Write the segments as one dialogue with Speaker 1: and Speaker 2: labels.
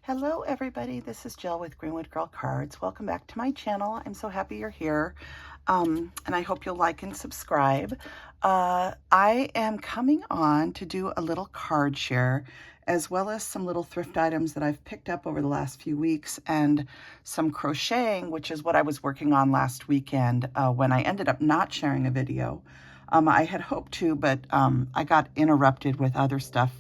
Speaker 1: Hello everybody, this is Jill with Greenwood Girl Cards. Welcome back to my channel. I'm so happy you're here, and I hope you'll like and subscribe. I am coming on to do a little card share, as well as some little thrift items that I've picked up over the last few weeks, and some crocheting, which is what I was working on last weekend when I ended up not sharing a video. I had hoped to, but I got interrupted with other stuff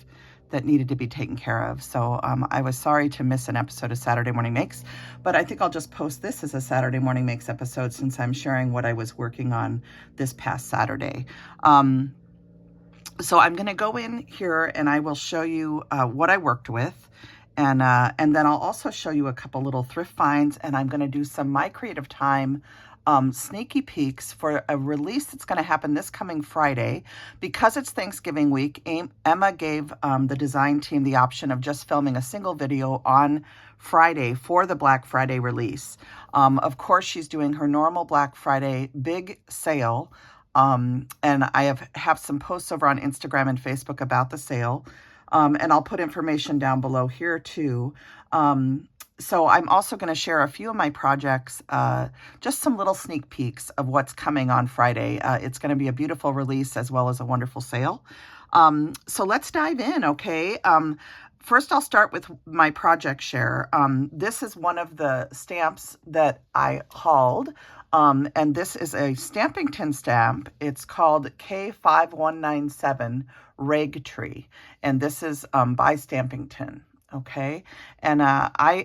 Speaker 1: that needed to be taken care of. So I was sorry to miss an episode of Saturday Morning Makes, but I think I'll just post this as a Saturday Morning Makes episode since I'm sharing what I was working on this past Saturday. So I'm gonna go in here and I will show you what I worked with. And then I'll also show you a couple little thrift finds, and I'm gonna do some My Creative Time sneaky peeks for a release that's going to happen this coming Friday. Because it's Thanksgiving week, Emma gave the design team the option of just filming a single video on Friday for the Black Friday release. Of course, she's doing her normal Black Friday big sale, and I have some posts over on Instagram and Facebook about the sale, and I'll put information down below here too. So I'm also going to share a few of my projects, just some little sneak peeks of what's coming on Friday. It's going to be a beautiful release as well as a wonderful sale. So let's dive in, okay? First, I'll start with my project share. This is one of the stamps that I hauled, and this is a Stampington stamp. It's called K5197 Rag Tree, and this is by Stampington. Okay, and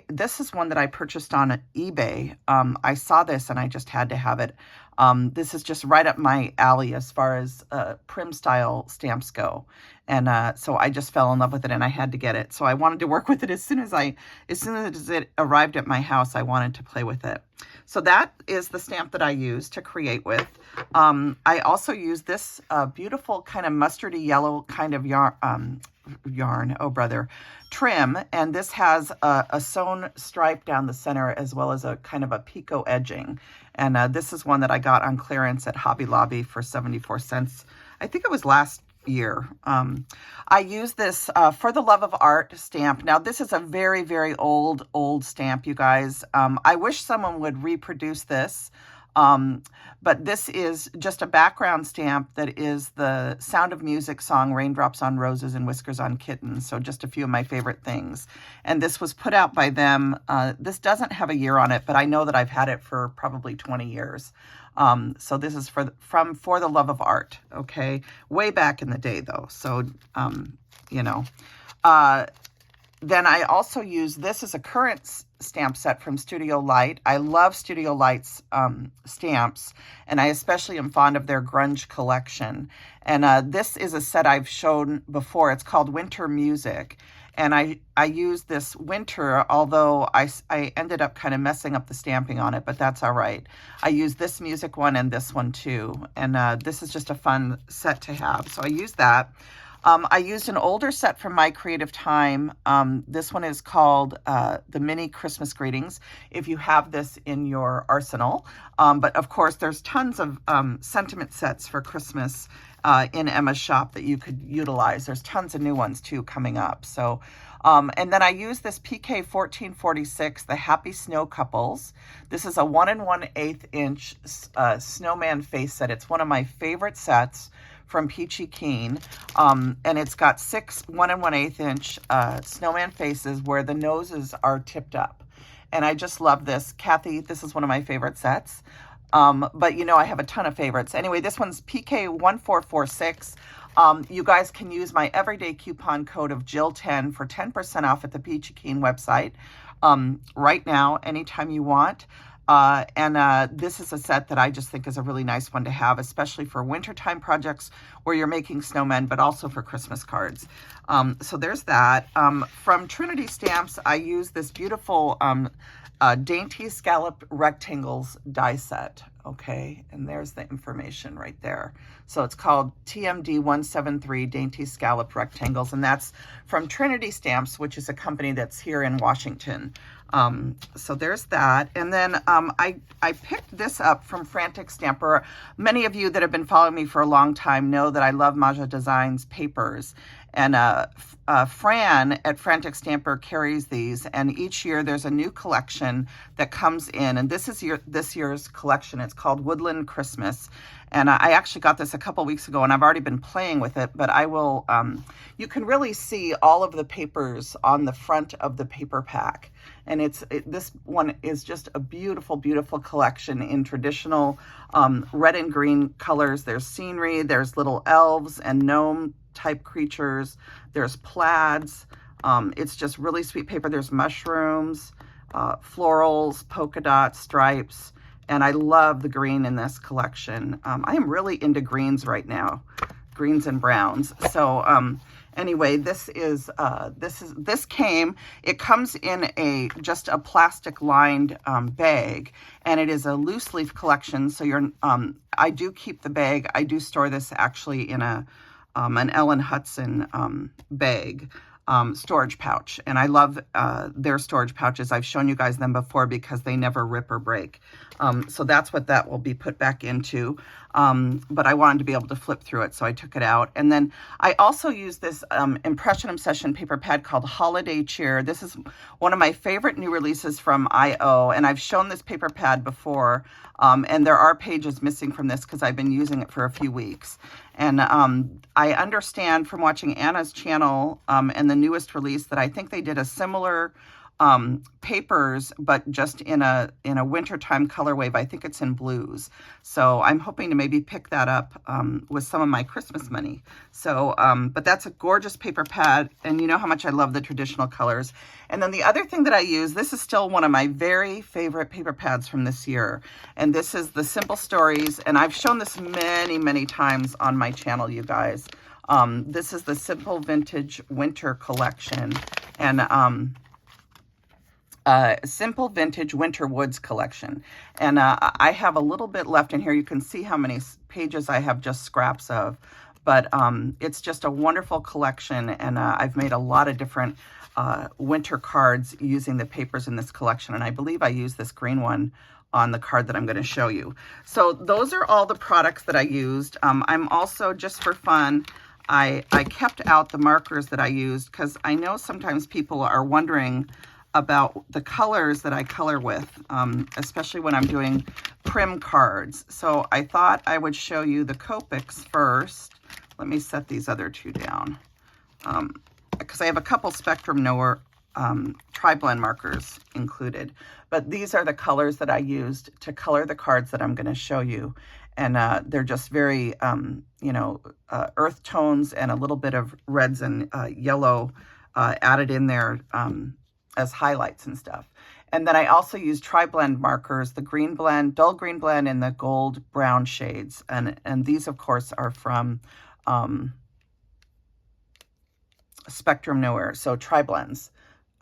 Speaker 1: this is one that I purchased on eBay. I saw this and I just had to have it. This is just right up my alley as far as prim style stamps go, and so I just fell in love with it and I had to get it. So I wanted to work with it as soon as it arrived at my house. I wanted to play with it. So that is the stamp that I used to create with. I also used this beautiful kind of mustardy yellow kind of trim, and this has a sewn stripe down the center as well as a kind of a picot edging, and this is one that I got on clearance at Hobby Lobby for 74 cents. I think it was last year. I use this For the Love of Art stamp. Now this is a very, very old stamp, you guys. I wish someone would reproduce this. But this is just a background stamp that is the Sound of Music song, Raindrops on Roses and Whiskers on Kittens. So just a few of my favorite things. And this was put out by them. This doesn't have a year on it, but I know that I've had it for probably 20 years. So this is from For the Love of Art, okay? Way back in the day though. So, you know, then I also use this as a current stamp set from Studio Light. I love Studio Light's stamps, and I especially am fond of their grunge collection. And this is a set I've shown before. It's called Winter Music. And I used this winter, although I ended up kind of messing up the stamping on it, but that's all right. I used this music one and this one too. And this is just a fun set to have. So I used that. I used an older set from My Creative Time. This one is called the Mini Christmas Greetings, if you have this in your arsenal. But of course, there's tons of sentiment sets for Christmas in Emma's shop that you could utilize. There's tons of new ones too coming up. So, and then I use this PK 1446, the Happy Snow Couples. This is a 1 1/8 inch snowman face set. It's one of my favorite sets from Peachy Keen, and it's got 6 1 1/8 inch snowman faces where the noses are tipped up, and I just love this. Kathy, this is one of my favorite sets, but you know I have a ton of favorites. Anyway, this one's PK 1446. You guys can use my everyday coupon code of Jill10 for 10% off at the Peachy Keen website right now, anytime you want. This is a set that I just think is a really nice one to have, especially for wintertime projects where you're making snowmen, but also for Christmas cards. So there's that. From Trinity Stamps, I use this beautiful Dainty Scallop Rectangles die set. Okay, and there's the information right there. So it's called TMD 173 Dainty Scallop Rectangles, and that's from Trinity Stamps, which is a company that's here in Washington. So there's that. And then I picked this up from Frantic Stamper. Many of you that have been following me for a long time know that I love Maja Designs papers. And Fran at Frantic Stamper carries these, and each year there's a new collection that comes in, and this is this year's collection. It's called Woodland Christmas, and I actually got this a couple weeks ago, and I've already been playing with it, but I will, you can really see all of the papers on the front of the paper pack, and this one is just a beautiful, beautiful collection in traditional red and green colors. There's scenery, there's little elves and gnome type creatures, there's plaids, it's just really sweet paper. There's mushrooms, florals, polka dots, stripes, and I love the green in this collection. I am really into greens right now, greens and browns. So anyway, this comes in just a plastic lined bag, and it is a loose leaf collection. So I do keep the bag. I do store this actually in an Ellen Hudson bag, storage pouch. And I love their storage pouches. I've shown you guys them before because they never rip or break. So that's what that will be put back into. But I wanted to be able to flip through it, so I took it out. And then I also use this Impression Obsession paper pad called Holiday Cheer. This is one of my favorite new releases from I.O. And I've shown this paper pad before. And there are pages missing from this because I've been using it for a few weeks. And I understand from watching Anna's channel and the newest release that I think they did a similar papers, but just in a wintertime color wave. I think it's in blues. So I'm hoping to maybe pick that up with some of my Christmas money. So, but that's a gorgeous paper pad, and you know how much I love the traditional colors. And then the other thing that I use, this is still one of my very favorite paper pads from this year, and this is the Simple Stories, and I've shown this many, many times on my channel, you guys. This is the Simple Vintage Winter Collection, and Simple Vintage Winter Woods Collection. And I have a little bit left in here. You can see how many pages I have just scraps of. But it's just a wonderful collection, and I've made a lot of different winter cards using the papers in this collection. And I believe I use this green one on the card that I'm going to show you. So those are all the products that I used. I'm also, just for fun, I kept out the markers that I used because I know sometimes people are wondering about the colors that I color with, especially when I'm doing prim cards. So I thought I would show you the Copics first. Let me set these other two down because I have a couple Spectrum Noir tri-blend markers included. But these are the colors that I used to color the cards that I'm going to show you. And they're just very, earth tones and a little bit of reds and yellow added in there as highlights and stuff. And then I also use tri-blend markers, the green blend, dull green blend, and the gold brown shades. And these, of course, are from Spectrum Noir, so tri-blends.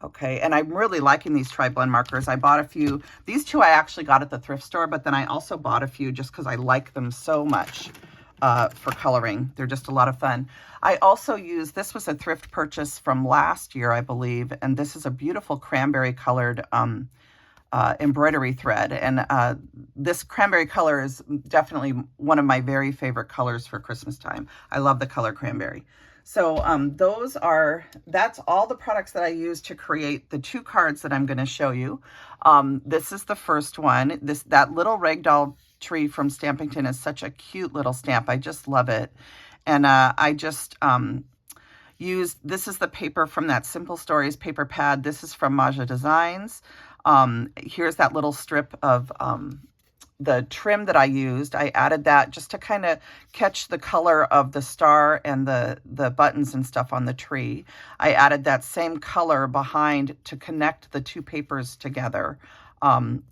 Speaker 1: Okay, and I'm really liking these tri-blend markers. I bought a few. These two I actually got at the thrift store, but then I also bought a few just because I like them so much for coloring. They're just a lot of fun. I also used, this was a thrift purchase from last year, I believe, and this is a beautiful cranberry colored embroidery thread. And this cranberry color is definitely one of my very favorite colors for Christmas time. I love the color cranberry. So that's all the products that I used to create the two cards that I'm going to show you. This is the first one. That little ragdoll tree from Stampington is such a cute little stamp. I just love it. And I just used, this is the paper from that Simple Stories paper pad. This is from Maja Designs. Here's that little strip of the trim that I used. I added that just to kind of catch the color of the star and the buttons and stuff on the tree. I added that same color behind to connect the two papers together.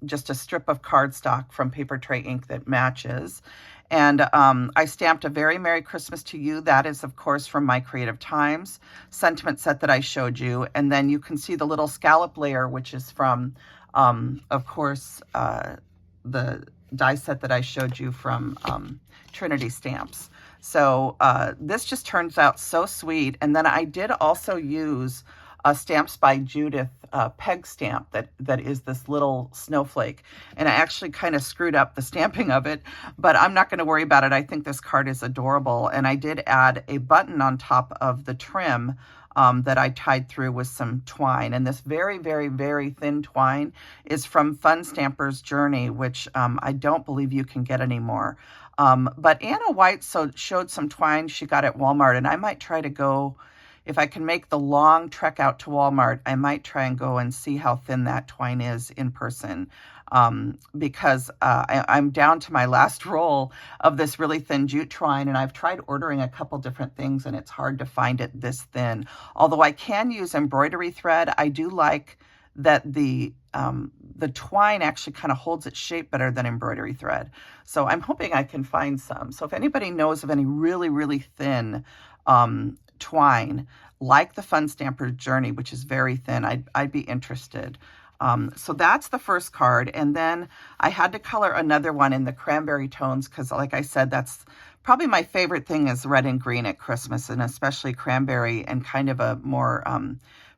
Speaker 1: Just a strip of cardstock from Paper Tray ink that matches. And I stamped a Very Merry Christmas to You. That is, of course, from my Creative Times sentiment set that I showed you. And then you can see the little scallop layer, which is from, of course, the die set that I showed you from Trinity Stamps. So this just turns out so sweet. And then I did also use Stamps by Judith peg stamp that is this little snowflake. And I actually kind of screwed up the stamping of it, but I'm not going to worry about it. I think this card is adorable. And I did add a button on top of the trim that I tied through with some twine. And this very, very, very thin twine is from Fun Stamper's Journey, which I don't believe you can get anymore. But Anna White showed some twine she got at Walmart, and I might try to go, if I can make the long trek out to Walmart, I might try and go and see how thin that twine is in person. Because I'm down to my last roll of this really thin jute twine, and I've tried ordering a couple different things, and it's hard to find it this thin. Although I can use embroidery thread, I do like that the twine actually kind of holds its shape better than embroidery thread. So I'm hoping I can find some. So if anybody knows of any really, really thin twine, like the Fun Stamper's Journey, which is very thin, I'd be interested. So that's the first card. And then I had to color another one in the cranberry tones because, like I said, that's probably my favorite thing is red and green at Christmas, and especially cranberry and kind of a more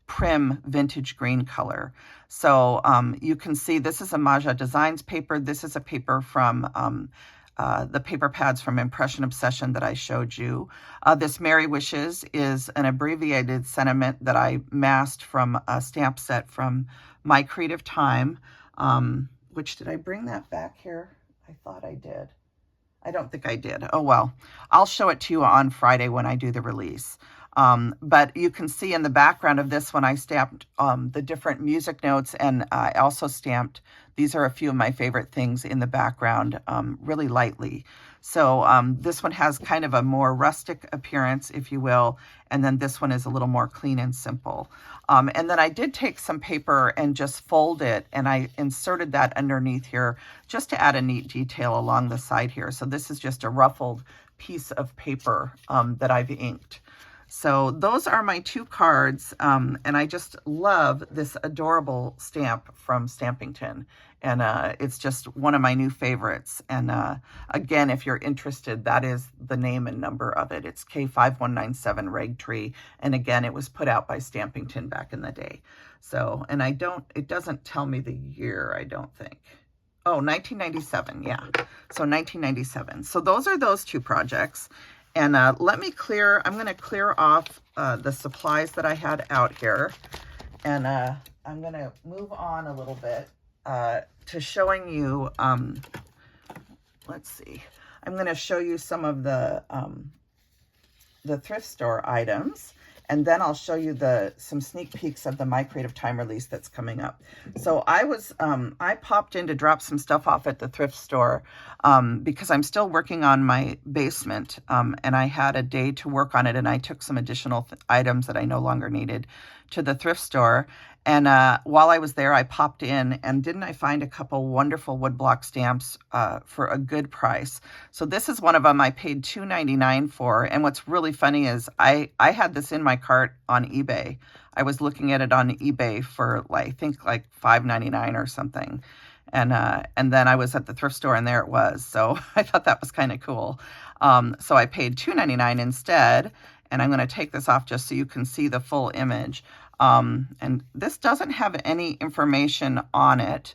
Speaker 1: prim vintage green color. So you can see this is a Maja Designs paper. This is a paper from the paper pads from Impression Obsession that I showed you. This Merry Wishes is an abbreviated sentiment that I masked from a stamp set from My Creative Time, which, did I bring that back here? I thought I did. I don't think I did. Oh, well, I'll show it to you on Friday when I do the release. But you can see in the background of this one, I stamped the different music notes, and I also stamped, these are a few of my favorite things in the background, really lightly. So this one has kind of a more rustic appearance, if you will, and then this one is a little more clean and simple. And then I did take some paper and just fold it, and I inserted that underneath here just to add a neat detail along the side here. So this is just a ruffled piece of paper that I've inked. So those are my two cards, and I just love this adorable stamp from Stampington, and it's just one of my new favorites. And again, if you're interested, that is the name and number of it. It's K5197 Rag Tree, and again, it was put out by Stampington back in the day. So, and it doesn't tell me the year, I don't think. Oh, 1997, yeah. So 1997. So those are those two projects. And let me clear, I'm going to clear off the supplies that I had out here. And I'm going to move on a little bit to showing you, let's see, I'm going to show you some of the thrift store items. And then I'll show you some sneak peeks of the My Creative Time release that's coming up. So I popped in to drop some stuff off at the thrift store because I'm still working on my basement, and I had a day to work on it, and I took some additional items that I no longer needed to the thrift store. And while I was there, I popped in, and didn't I find a couple wonderful woodblock stamps for a good price. So this is one of them I paid $2.99 for. And what's really funny is I had this in my cart on eBay. I was looking at it on eBay for I think like $5.99 or something. And then I was at the thrift store, and there it was. So I thought that was kind of cool. So I paid $2.99 instead. And I'm going to take this off just so you can see the full image. And this doesn't have any information on it,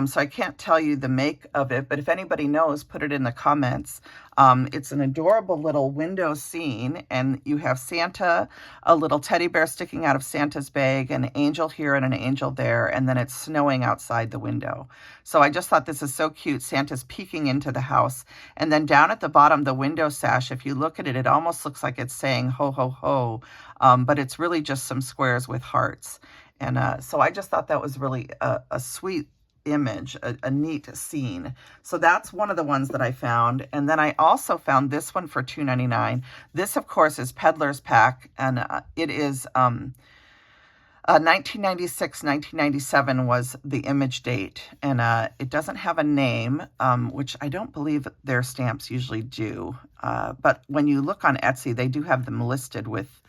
Speaker 1: so I can't tell you the make of it, but if anybody knows, put it in the comments. It's an adorable little window scene, and you have Santa, a little teddy bear sticking out of Santa's bag, an angel here and an angel there, and then it's snowing outside the window. So I just thought this is so cute. Santa's peeking into the house, and then down at the bottom, the window sash, if you look at it, it almost looks like it's saying ho, ho, ho, but it's really just some squares with hearts. And so I just thought that was really a sweet image, a neat scene. So that's one of the ones that I found. And then I also found this one for $2.99. This, of course, is Peddler's Pack, and it is 1996, 1997 was the image date, and it doesn't have a name, which I don't believe their stamps usually do. But when you look on Etsy, they do have them listed with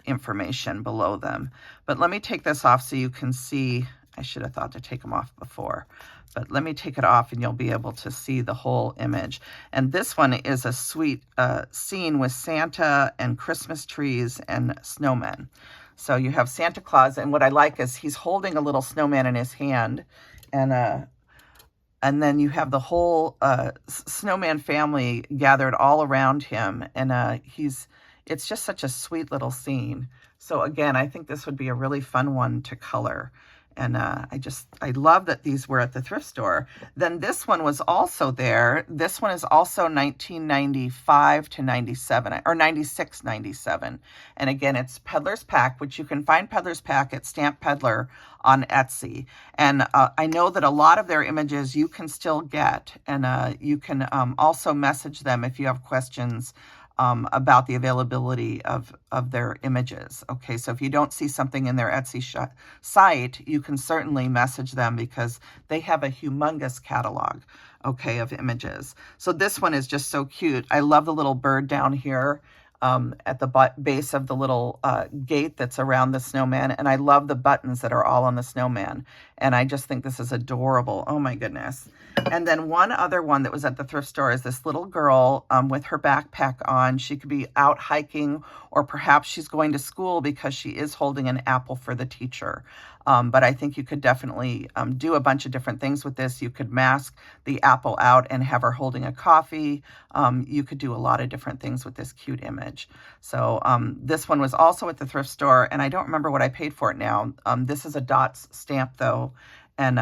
Speaker 1: information below them. But let me take this off so you can see. I should have thought to take them off before, but let me take it off and you'll be able to see the whole image. And this one is a sweet scene with Santa and Christmas trees and snowmen. So you have Santa Claus, and what I like is he's holding a little snowman in his hand, and then you have the whole snowman family gathered all around him, and it's just such a sweet little scene. So again, I think this would be a really fun one to color. And I love that these were at the thrift store. Then this one was also there. This one is also 1995 to 97, or 96, 97. And again, it's Peddler's Pack, which you can find Peddler's Pack at Stamp Peddler on Etsy. And I know that a lot of their images you can still get. And you can also message them if you have questions about the availability of their images. Okay, so if you don't see something in their Etsy site, you can certainly message them because they have a humongous catalog, okay, of images. So this one is just so cute. I love the little bird down here at the base of the little gate that's around the snowman, and I love the buttons that are all on the snowman, and I just think this is adorable. Oh my goodness. And then one other one that was at the thrift store is this little girl with her backpack on. She could be out hiking, or perhaps she's going to school because she is holding an apple for the teacher. But I think you could definitely do a bunch of different things with this. You could mask the apple out and have her holding a coffee. You could do a lot of different things with this cute image. So this one was also at the thrift store, and I don't remember what I paid for it now. This is a dots stamp though, and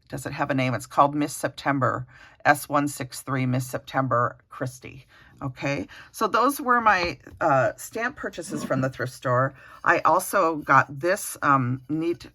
Speaker 1: does it have a name? It's called Miss September, S163 Miss September Christie. Okay, so those were my stamp purchases from the thrift store. I also got this neat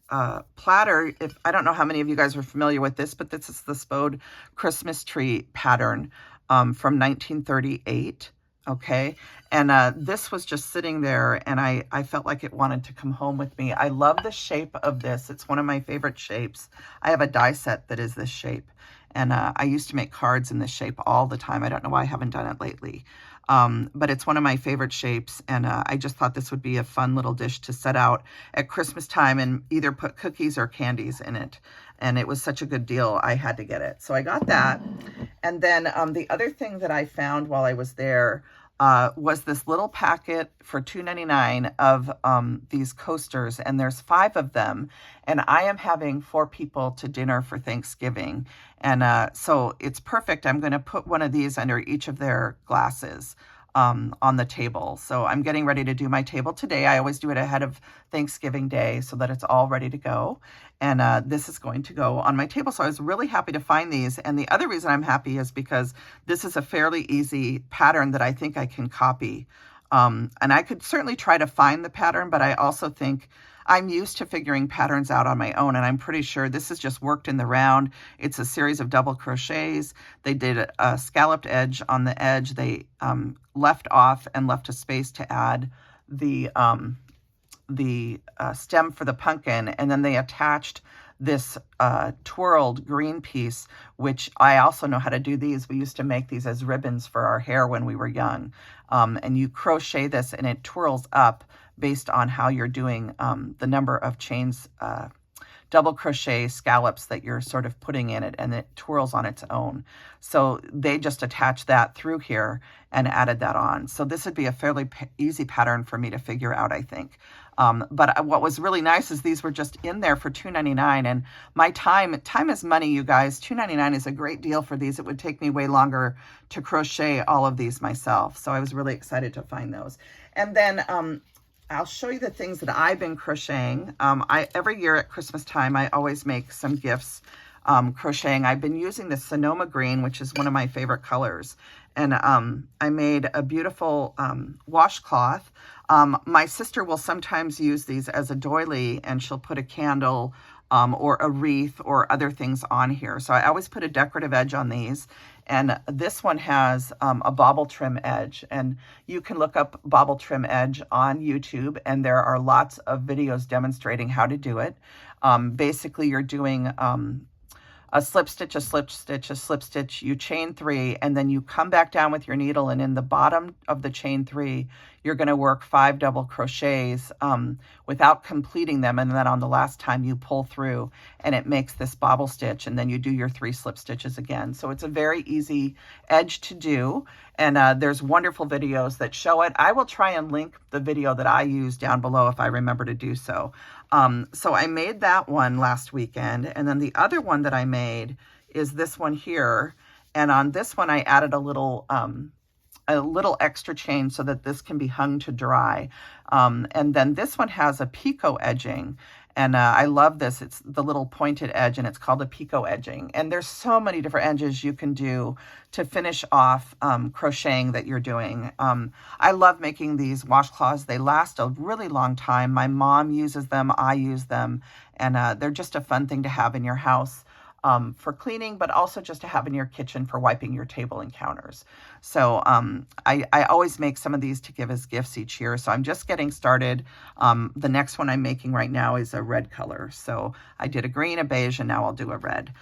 Speaker 1: platter. I don't know how many of you guys are familiar with this, but this is the Spode Christmas tree pattern from 1938. Okay, and this was just sitting there, and I felt like it wanted to come home with me. I love the shape of this. It's one of my favorite shapes. I have a die set that is this shape, and I used to make cards in this shape all the time. I don't know why I haven't done it lately, but it's one of my favorite shapes, and I just thought this would be a fun little dish to set out at Christmas time and either put cookies or candies in it. And it was such a good deal, I had to get it. So I got that. And then the other thing that I found while I was there was this little packet for $2.99 of these coasters, and there's 5 of them, and I am having 4 people to dinner for Thanksgiving, and so it's perfect. I'm going to put one of these under each of their glasses on the table. So I'm getting ready to do my table today. I always do it ahead of Thanksgiving Day so that it's all ready to go. And this is going to go on my table. So I was really happy to find these. And the other reason I'm happy is because this is a fairly easy pattern that I think I can copy. And I could certainly try to find the pattern, but I also think I'm used to figuring patterns out on my own, and I'm pretty sure this is just worked in the round. It's a series of double crochets. They did a scalloped edge on the edge. They left off and left a space to add the stem for the pumpkin, and then they attached this twirled green piece, which I also know how to do these. We used to make these as ribbons for our hair when we were young. And you crochet this and it twirls up based on how you're doing the number of chains, double crochet scallops that you're sort of putting in it, and it twirls on its own. So they just attached that through here and added that on. So this would be a fairly easy pattern for me to figure out, I think. But what was really nice is these were just in there for $2.99, and my time is money, you guys. $2.99 is a great deal for these. It would take me way longer to crochet all of these myself. So I was really excited to find those. And then I'll show you the things that I've been crocheting. Every year at Christmas time, I always make some gifts crocheting. I've been using the Sonoma green, which is one of my favorite colors. And I made a beautiful washcloth. My sister will sometimes use these as a doily, and she'll put a candle or a wreath or other things on here. So I always put a decorative edge on these. And this one has a bobble trim edge, and you can look up bobble trim edge on YouTube, and there are lots of videos demonstrating how to do it. Basically, you're doing a slip stitch, a slip stitch, a slip stitch, you chain 3, and then you come back down with your needle, and in the bottom of the chain 3, you're going to work 5 double crochets without completing them, and then on the last time you pull through and it makes this bobble stitch, and then you do your 3 slip stitches again. So it's a very easy edge to do, and there's wonderful videos that show it. I will try and link the video that I use down below if I remember to do so. So I made that one last weekend, and then the other one that I made is this one here, and on this one I added a little extra chain so that this can be hung to dry. And then this one has a picot edging, and I love this. It's the little pointed edge, and it's called a picot edging. And there's so many different edges you can do to finish off crocheting that you're doing. I love making these washcloths. They last a really long time. My mom uses them, I use them, and they're just a fun thing to have in your house. For cleaning, but also just to have in your kitchen for wiping your table and counters. So I always make some of these to give as gifts each year. So I'm just getting started. The next one I'm making right now is a red color. So I did a green, a beige, and now I'll do a red.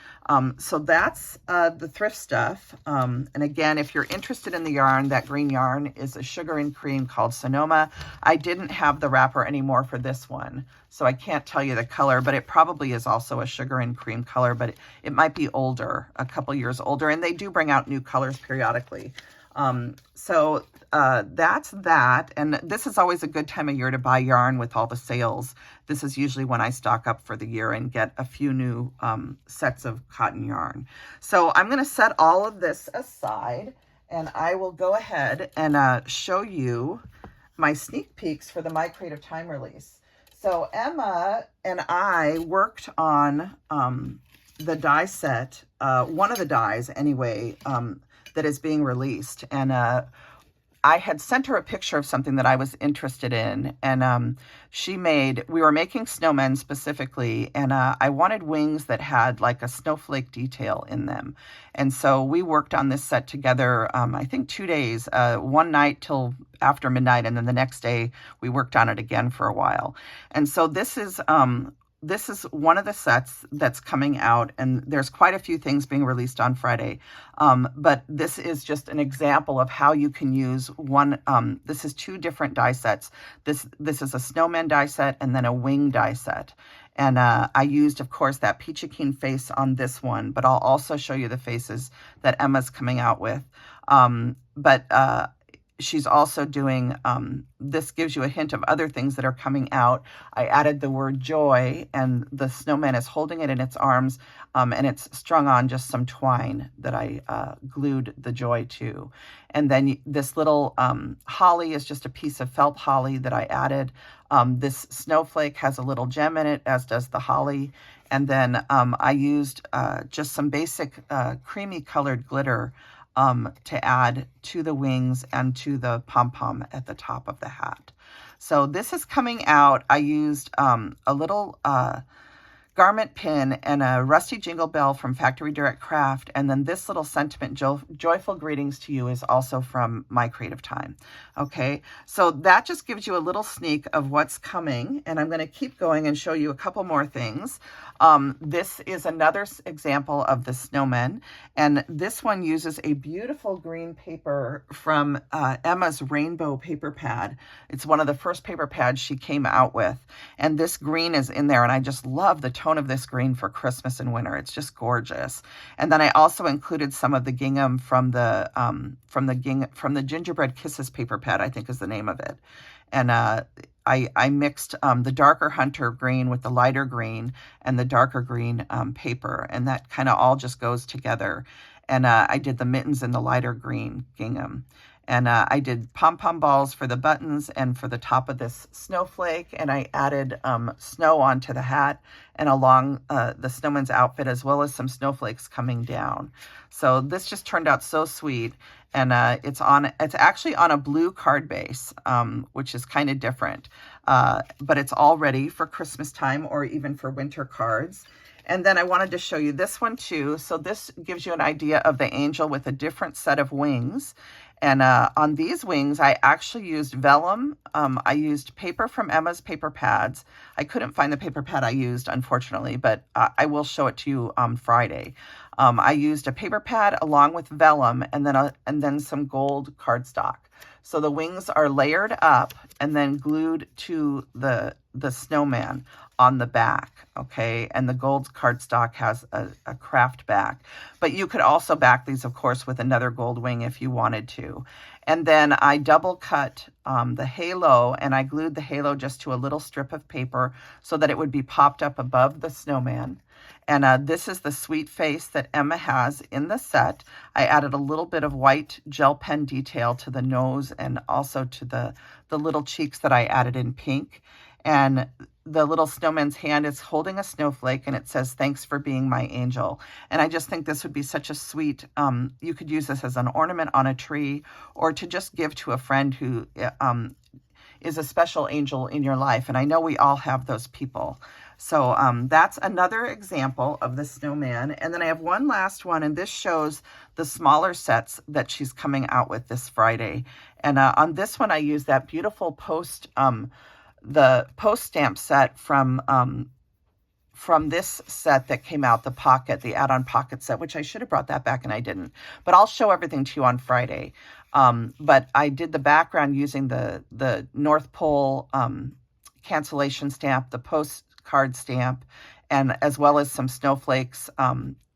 Speaker 1: So that's the thrift stuff. And again, if you're interested in the yarn, that green yarn is a sugar and cream called Sonoma. I didn't have the wrapper anymore for this one, so I can't tell you the color, but it probably is also a sugar and cream color, but it might be older, a couple years older, and they do bring out new colors periodically. So that's that, and this is always a good time of year to buy yarn with all the sales. This is usually when I stock up for the year and get a few new sets of cotton yarn. So I'm going to set all of this aside, and I will go ahead and show you my sneak peeks for the My Creative Time release. So Emma and I worked on the die set, one of the dies anyway, that is being released. And I had sent her a picture of something that I was interested in. And we were making snowmen specifically, and I wanted wings that had like a snowflake detail in them. And so we worked on this set together, I think 2 days, one night till after midnight, and then the next day we worked on it again for a while. And so this is one of the sets that's coming out, and there's quite a few things being released on Friday. But this is just an example of how you can use one. This is 2 different die sets. This is a snowman die set and then a wing die set. And I used, of course, that Peachy Keen face on this one, but I'll also show you the faces that Emma's coming out with. She's also doing, this gives you a hint of other things that are coming out. I added the word joy, and the snowman is holding it in its arms, and it's strung on just some twine that I glued the joy to. And then this little holly is just a piece of felt holly that I added. This snowflake has a little gem in it, as does the holly. And then I used just some basic creamy colored glitter to add to the wings and to the pom-pom at the top of the hat. So this is coming out. I used a little garment pin and a rusty jingle bell from Factory Direct Craft, and then this little sentiment, joyful greetings to you, is also from My Creative Time. Okay, so that just gives you a little sneak of what's coming, and I'm going to keep going and show you a couple more things. This is another example of the Snowmen, and this one uses a beautiful green paper from Emma's Rainbow paper pad. It's one of the first paper pads she came out with, and this green is in there, and I just love the tone of this green for Christmas and winter. It's just gorgeous. And then I also included some of the gingham from the Gingerbread Kisses paper pad, I think is the name of it. And I mixed the darker hunter green with the lighter green and the darker green paper, and that kind of all just goes together. And I did the mittens in the lighter green gingham. And I did pom-pom balls for the buttons and for the top of this snowflake. And I added snow onto the hat and along the snowman's outfit, as well as some snowflakes coming down. So this just turned out so sweet. And it's actually on a blue card base, which is kind of different. But it's all ready for Christmas time or even for winter cards. And then I wanted to show you this one too. So this gives you an idea of the angel with a different set of wings. And on these wings, I actually used vellum. I used paper from Emma's paper pads. I couldn't find the paper pad I used, unfortunately, but I will show it to you on Friday. I used a paper pad along with vellum and then some gold cardstock. So the wings are layered up and then glued to the snowman on the back, okay? And the gold cardstock has a craft back. But you could also back these, of course, with another gold wing if you wanted to. And then I double cut the halo, and I glued the halo just to a little strip of paper so that it would be popped up above the snowman. And this is the sweet face that Emma has in the set. I added a little bit of white gel pen detail to the nose and also to the little cheeks that I added in pink. And the little snowman's hand is holding a snowflake, and it says, "Thanks for being my angel." And I just think this would be such a sweet, you could use this as an ornament on a tree or to just give to a friend who is a special angel in your life. And I know we all have those people. So that's another example of the snowman. And then I have one last one, and this shows the smaller sets that she's coming out with this Friday. And on this one, I use that beautiful the post stamp set from this set that came out, the add-on pocket set, which I should have brought that back and I didn't. But I'll show everything to you on Friday. But I did the background using the North Pole cancellation stamp, the postcard stamp, and as well as some snowflakes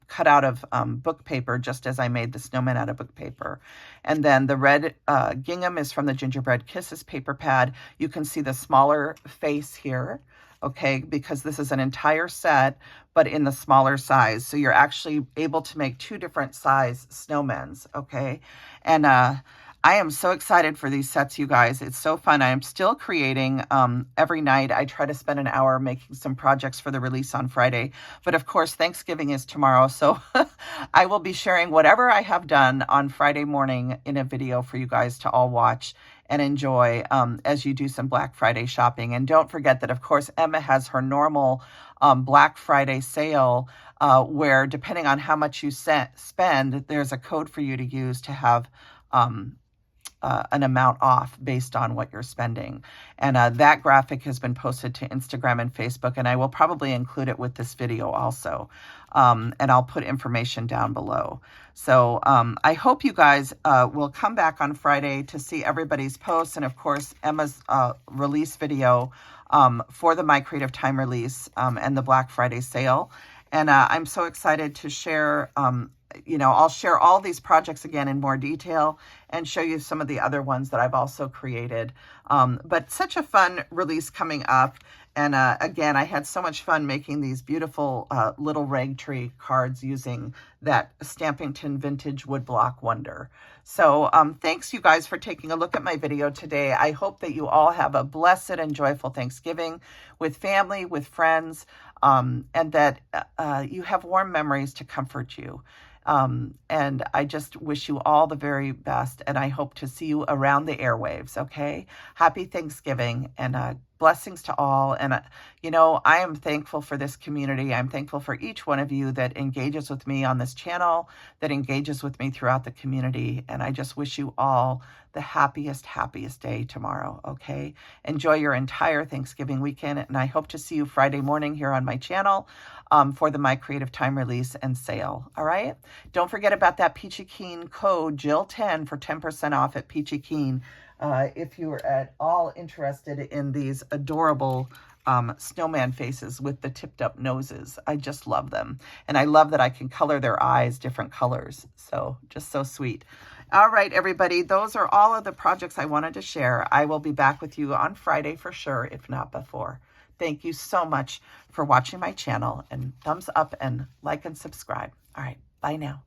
Speaker 1: cut out of book paper, just as I made the snowman out of book paper. And then the red gingham is from the Gingerbread Kisses paper pad. You can see the smaller face here, okay, because this is an entire set, but in the smaller size. So you're actually able to make two different size snowmen's, okay? And I am so excited for these sets, you guys. It's so fun. I am still creating every night. I try to spend an hour making some projects for the release on Friday. But of course, Thanksgiving is tomorrow. So I will be sharing whatever I have done on Friday morning in a video for you guys to all watch and enjoy as you do some Black Friday shopping. And don't forget that, of course, Emma has her normal Black Friday sale where, depending on how much you spend, there's a code for you to use to have an amount off based on what you're spending. And that graphic has been posted to Instagram and Facebook, and I will probably include it with this video also. And I'll put information down below. So I hope you guys will come back on Friday to see everybody's posts, and of course Emma's release video for the My Creative Time release and the Black Friday sale. And I'm so excited to share, I'll share all these projects again in more detail and show you some of the other ones that I've also created. But such a fun release coming up. And again, I had so much fun making these beautiful little rag tree cards using that Stampington Vintage Woodblock Wonder. So thanks, you guys, for taking a look at my video today. I hope that you all have a blessed and joyful Thanksgiving with family, with friends, and that you have warm memories to comfort you. And I just wish you all the very best, and I hope to see you around the airwaves, okay? Happy Thanksgiving, and blessings to all. And, I am thankful for this community. I'm thankful for each one of you that engages with me on this channel, that engages with me throughout the community. And I just wish you all the happiest day tomorrow, okay? Enjoy your entire Thanksgiving weekend, and I hope to see you Friday morning here on my channel for the My Creative Time release and sale, all right? Don't forget about that Peachy Keen code, Jill10, for 10% off at Peachy Keen. If you're at all interested in these adorable snowman faces with the tipped up noses. I just love them. And I love that I can color their eyes different colors. So just so sweet. All right, everybody, those are all of the projects I wanted to share. I will be back with you on Friday for sure, if not before. Thank you so much for watching my channel, and thumbs up and like and subscribe. All right, bye now.